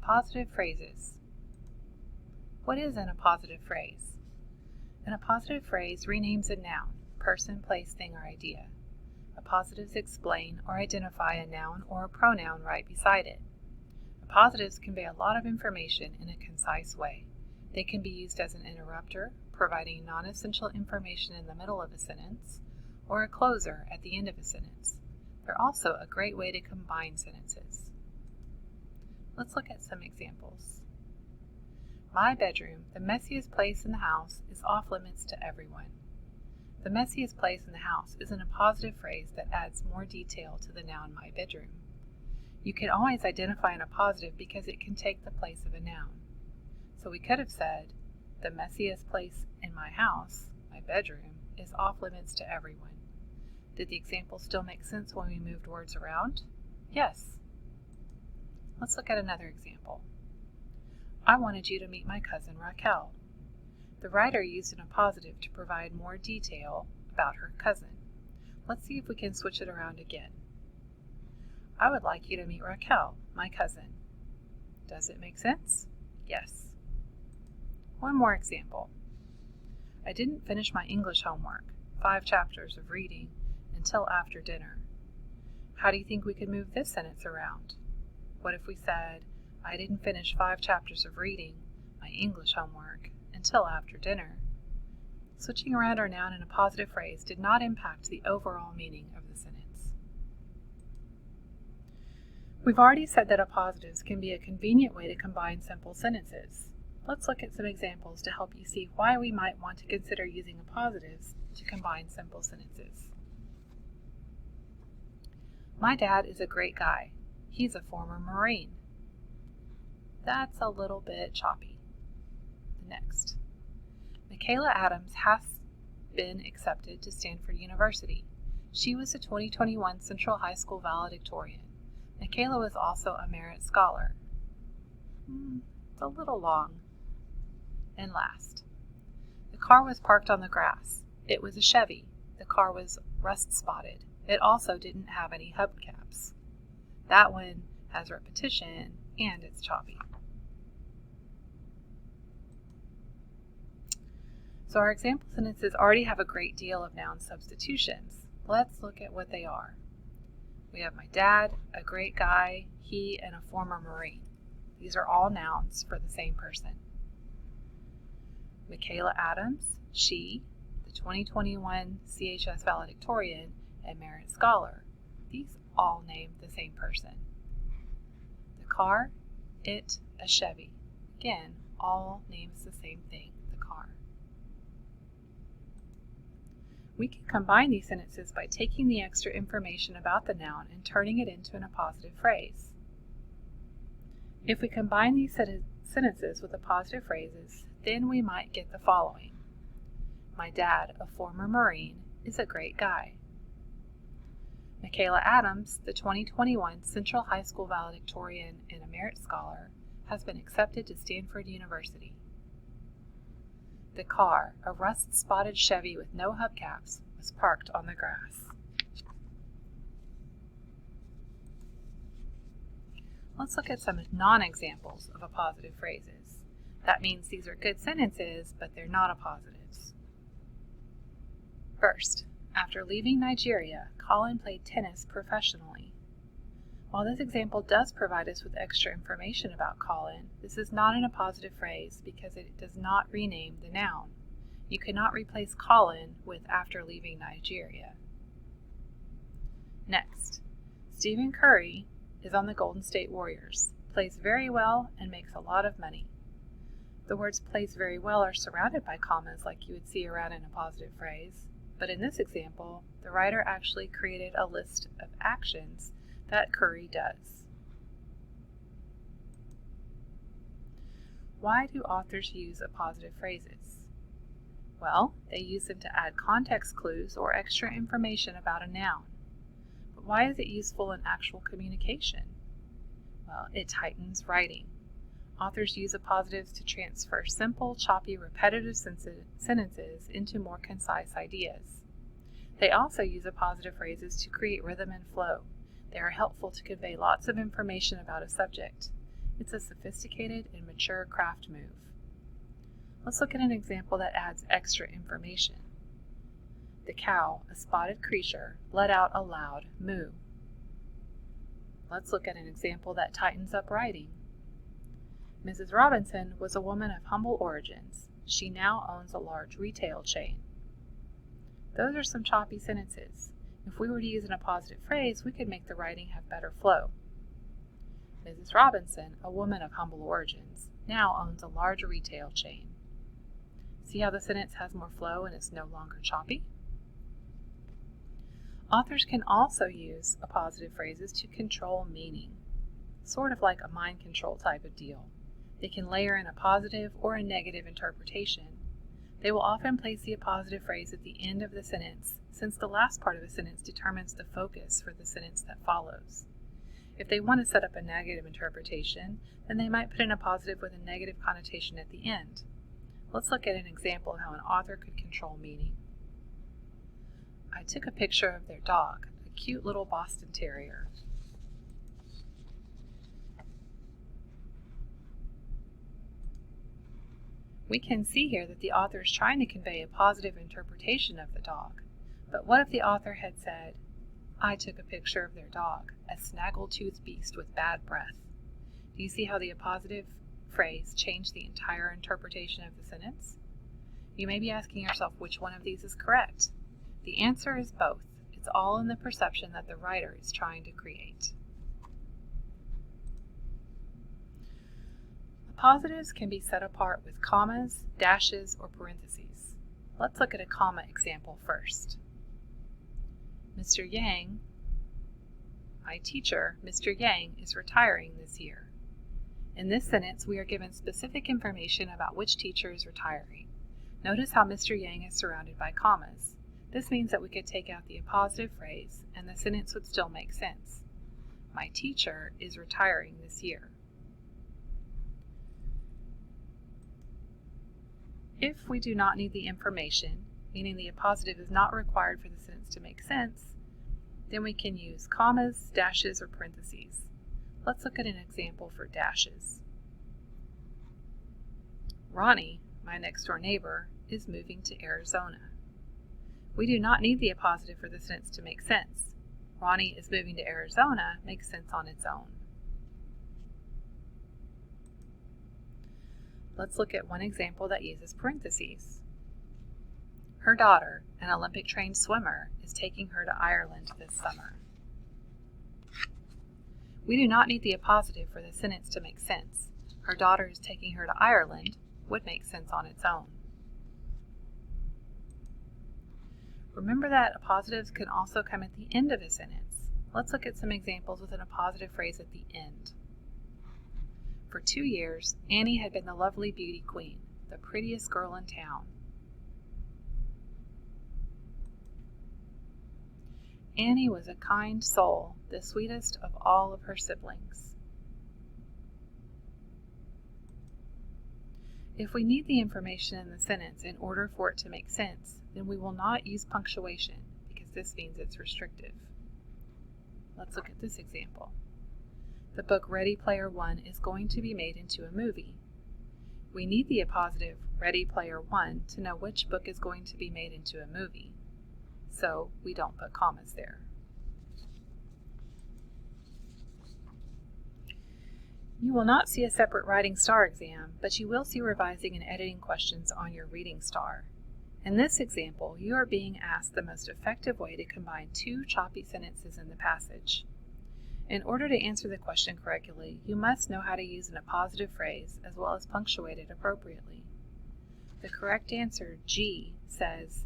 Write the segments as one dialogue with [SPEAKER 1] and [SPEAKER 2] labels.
[SPEAKER 1] Appositive phrases. What is an appositive phrase? An appositive phrase renames a noun, person, place, thing, or idea. Appositives explain or identify a noun or a pronoun right beside it. Appositives convey a lot of information in a concise way. They can be used as an interrupter, providing non-essential information in the middle of a sentence, or a closer at the end of a sentence. They're also a great way to combine sentences. Let's look at some examples. My bedroom, the messiest place in the house, is off limits to everyone. The messiest place in the house is an appositive phrase that adds more detail to the noun my bedroom. You can always identify an appositive because it can take the place of a noun. So we could have said, the messiest place in my house, my bedroom, is off limits to everyone. Did the example still make sense when we moved words around? Yes. Let's look at another example. I wanted you to meet my cousin Raquel. The writer used an appositive to provide more detail about her cousin. Let's see if we can switch it around again. I would like you to meet Raquel, my cousin. Does it make sense? Yes. One more example. I didn't finish my English homework, 5 chapters of reading, until after dinner. How do you think we could move this sentence around? What if we said, I didn't finish 5 chapters of reading, my English homework, until after dinner? Switching around our noun in a positive phrase did not impact the overall meaning of the sentence. We've already said that appositives can be a convenient way to combine simple sentences. Let's look at some examples to help you see why we might want to consider using appositives to combine simple sentences. My dad is a great guy. He's a former Marine. That's a little bit choppy. Next. Michaela Adams has been accepted to Stanford University. She was a 2021 Central High School valedictorian. Michaela was also a Merit Scholar. It's a little long. And last. The car was parked on the grass. It was a Chevy. The car was rust-spotted. It also didn't have any hubcaps. That one has repetition and it's choppy. So our example sentences already have a great deal of noun substitutions. Let's look at what they are. We have my dad, a great guy, he, and a former Marine. These are all nouns for the same person. Michaela Adams, she, the 2021 CHS valedictorian, and Merit Scholar. These all name the same person. The car, it, a Chevy. Again, all names the same thing, the car. We can combine these sentences by taking the extra information about the noun and turning it into an appositive phrase. If we combine these sentences with appositive phrases, then we might get the following. My dad, a former Marine, is a great guy. Michaela Adams, the 2021 Central High School valedictorian and a Merit Scholar, has been accepted to Stanford University. The car, a rust-spotted Chevy with no hubcaps, was parked on the grass. Let's look at some non-examples of appositive phrases. That means these are good sentences, but they're not appositives. First, after leaving Nigeria, Colin played tennis professionally. While this example does provide us with extra information about Colin, this is not an appositive phrase because it does not rename the noun. You cannot replace Colin with after leaving Nigeria. Next, Stephen Curry is on the Golden State Warriors, plays very well, and makes a lot of money. The words plays very well are surrounded by commas like you would see around an appositive phrase, but in this example, the writer actually created a list of actions that Curry does. Why do authors use appositive phrases? Well, they use them to add context clues or extra information about a noun. But why is it useful in actual communication? Well, it tightens writing. Authors use appositives to transfer simple, choppy, repetitive sentences into more concise ideas. They also use appositive phrases to create rhythm and flow. They are helpful to convey lots of information about a subject. It's a sophisticated and mature craft move. Let's look at an example that adds extra information. The cow, a spotted creature, let out a loud moo. Let's look at an example that tightens up writing. Mrs. Robinson was a woman of humble origins. She now owns a large retail chain. Those are some choppy sentences. If we were to use an appositive phrase, we could make the writing have better flow. Mrs. Robinson, a woman of humble origins, now owns a large retail chain. See how the sentence has more flow and is no longer choppy? Authors can also use appositive phrases to control meaning, sort of like a mind control type of deal. They can layer in a positive or a negative interpretation. They will often place the appositive phrase at the end of the sentence, since the last part of a sentence determines the focus for the sentence that follows. If they want to set up a negative interpretation, then they might put in a positive with a negative connotation at the end. Let's look at an example of how an author could control meaning. I took a picture of their dog, a cute little Boston Terrier. We can see here that the author is trying to convey a positive interpretation of the dog. But what if the author had said, I took a picture of their dog, a snaggle-toothed beast with bad breath? Do you see how the appositive phrase changed the entire interpretation of the sentence? You may be asking yourself which one of these is correct. The answer is both. It's all in the perception that the writer is trying to create. Appositives can be set apart with commas, dashes, or parentheses. Let's look at a comma example first. Mr. Yang, my teacher, Mr. Yang, is retiring this year. In this sentence, we are given specific information about which teacher is retiring. Notice how Mr. Yang is surrounded by commas. This means that we could take out the appositive phrase and the sentence would still make sense. My teacher is retiring this year. If we do not need the information, meaning the appositive is not required for the sentence to make sense, then we can use commas, dashes, or parentheses. Let's look at an example for dashes. Ronnie, my next-door neighbor, is moving to Arizona. We do not need the appositive for the sentence to make sense. Ronnie is moving to Arizona makes sense on its own. Let's look at one example that uses parentheses. Her daughter, an Olympic-trained swimmer, is taking her to Ireland this summer. We do not need the appositive for the sentence to make sense. Her daughter is taking her to Ireland would make sense on its own. Remember that appositives can also come at the end of a sentence. Let's look at some examples with an appositive phrase at the end. For 2 years, Annie had been the lovely beauty queen, the prettiest girl in town. Annie was a kind soul, the sweetest of all of her siblings. If we need the information in the sentence in order for it to make sense, then we will not use punctuation because this means it's restrictive. Let's look at this example. The book Ready Player One is going to be made into a movie. We need the appositive Ready Player One to know which book is going to be made into a movie, so we don't put commas there. You will not see a separate Writing Star exam, but you will see revising and editing questions on your Reading Star. In this example, you are being asked the most effective way to combine 2 choppy sentences in the passage. In order to answer the question correctly, you must know how to use an appositive phrase as well as punctuate it appropriately. The correct answer, G, says,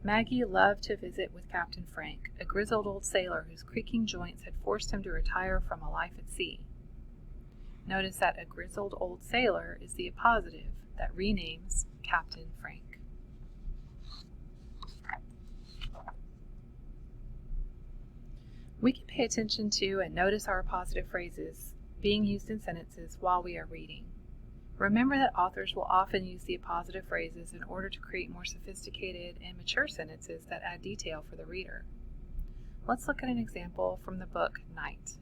[SPEAKER 1] Maggie loved to visit with Captain Frank, a grizzled old sailor whose creaking joints had forced him to retire from a life at sea. Notice that a grizzled old sailor is the appositive that renames Captain Frank. We can pay attention to and notice our appositive phrases being used in sentences while we are reading. Remember that authors will often use the appositive phrases in order to create more sophisticated and mature sentences that add detail for the reader. Let's look at an example from the book Night.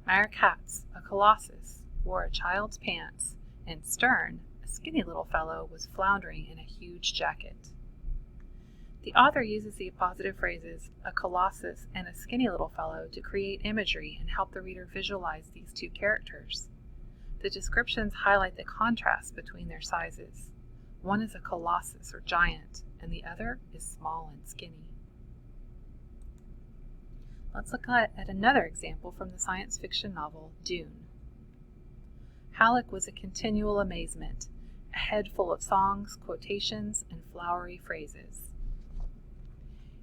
[SPEAKER 1] Meyer Katz, a colossus, wore a child's pants, and Stern, a skinny little fellow, was floundering in a huge jacket. The author uses the appositive phrases a colossus and a skinny little fellow to create imagery and help the reader visualize these two characters. The descriptions highlight the contrast between their sizes. One is a colossus or giant, and the other is small and skinny. Let's look at another example from the science fiction novel Dune. Halleck was a continual amazement, a head full of songs, quotations, and flowery phrases.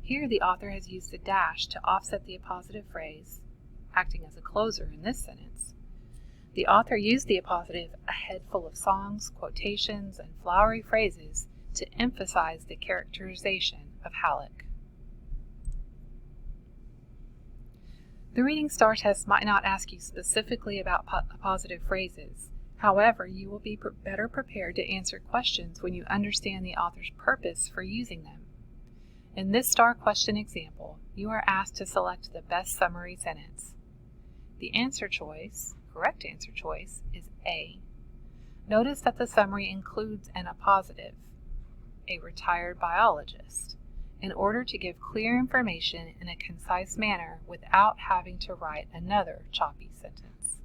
[SPEAKER 1] Here the author has used a dash to offset the appositive phrase, acting as a closer in this sentence. The author used the appositive a head full of songs, quotations, and flowery phrases to emphasize the characterization of Halleck. The Reading Star test might not ask you specifically about appositive phrases. However, you will be better prepared to answer questions when you understand the author's purpose for using them. In this star question example, you are asked to select the best summary sentence. The correct answer choice, is A. Notice that the summary includes an appositive, a retired biologist, in order to give clear information in a concise manner without having to write another choppy sentence.